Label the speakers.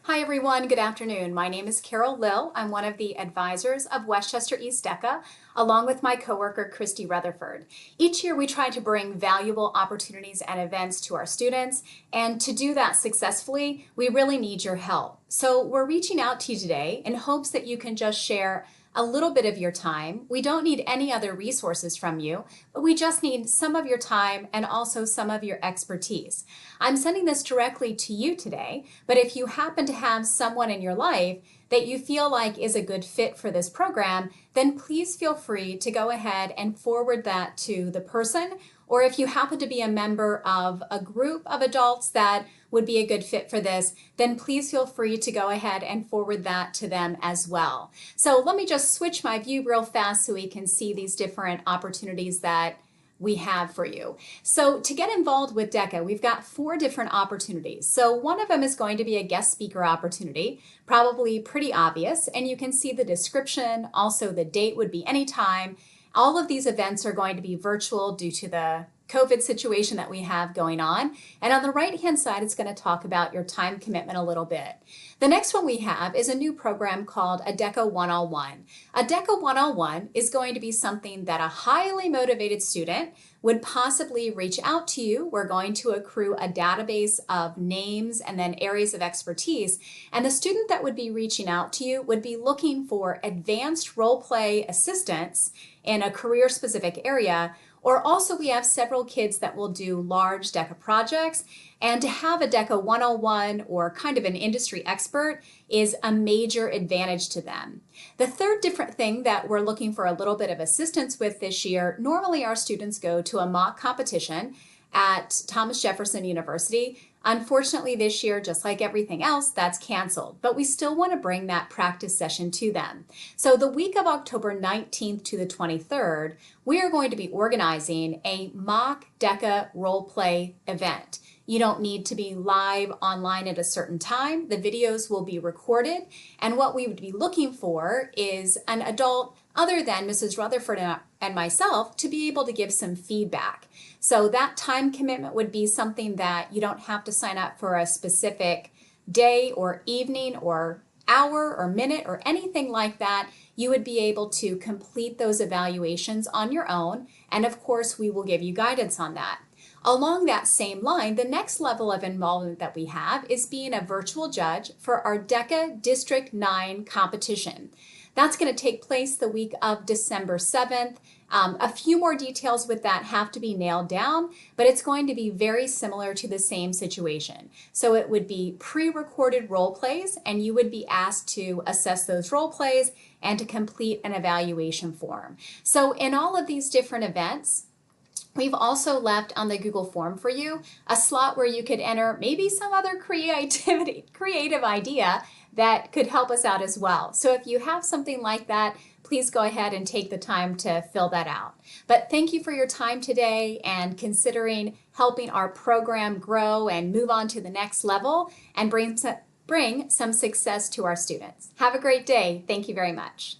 Speaker 1: Hi everyone, good afternoon. My name is Carol Lill. I'm one of the advisors of Westchester East DECA, along with my coworker Christy Rutherford. Each year we try to bring valuable opportunities and events to our students, and to do that successfully, we really need your help. So we're reaching out to you today in hopes that you can just share a little bit of your time. We don't need any other resources from you, but we just need some of your time and also some of your expertise. I'm sending this directly to you today, but if you happen to have someone in your life that you feel like is a good fit for this program, then please feel free to go ahead and forward that to the person. Or if you happen to be a member of a group of adults that would be a good fit for this, then please feel free to go ahead and forward that to them as well. So let me just switch my view real fast so we can see these different opportunities that we have for you. So to get involved with DECA, we've got 4 different opportunities. So one of them is going to be a guest speaker opportunity, probably pretty obvious, and you can see the description. Also, the date would be anytime. All of these events are going to be virtual due to the COVID situation that we have going on. And on the right-hand side, it's going to talk about your time commitment a little bit. The next one we have is a new program called a DECA 101. A DECA 101 is going to be something that a highly motivated student would possibly reach out to you. We're going to accrue a database of names and then areas of expertise. And the student that would be reaching out to you would be looking for advanced role play assistance in a career-specific area. Or also we have several kids that will do large DECA projects, and to have a DECA 101 or kind of an industry expert is a major advantage to them. The third different thing that we're looking for a little bit of assistance with this year, normally our students go to a mock competition at Thomas Jefferson University. Unfortunately, this year, just like everything else, that's canceled, but we still want to bring that practice session to them. So the week of October 19th to the 23rd, we are going to be organizing a mock DECA role play event. You don't need to be live online at a certain time. The videos will be recorded, and what we would be looking for is an adult other than Mrs. Rutherford and myself to be able to give some feedback. So that time commitment would be something that you don't have to sign up for a specific day or evening or hour or minute or anything like that. You would be able to complete those evaluations on your own, and of course we will give you guidance on that. Along that same line, the next level of involvement that we have is being a virtual judge for our DECA District 9 competition. That's going to take place the week of December 7th. A few more details with that have to be nailed down, but it's going to be very similar to the same situation. So it would be pre-recorded role plays, and you would be asked to assess those role plays and to complete an evaluation form. So in all of these different events, we've also left on the Google form for you a slot where you could enter maybe some other creative idea that could help us out as well. So if you have something like that, please go ahead and take the time to fill that out. But thank you for your time today and considering helping our program grow and move on to the next level and bring some success to our students. Have a great day. Thank you very much.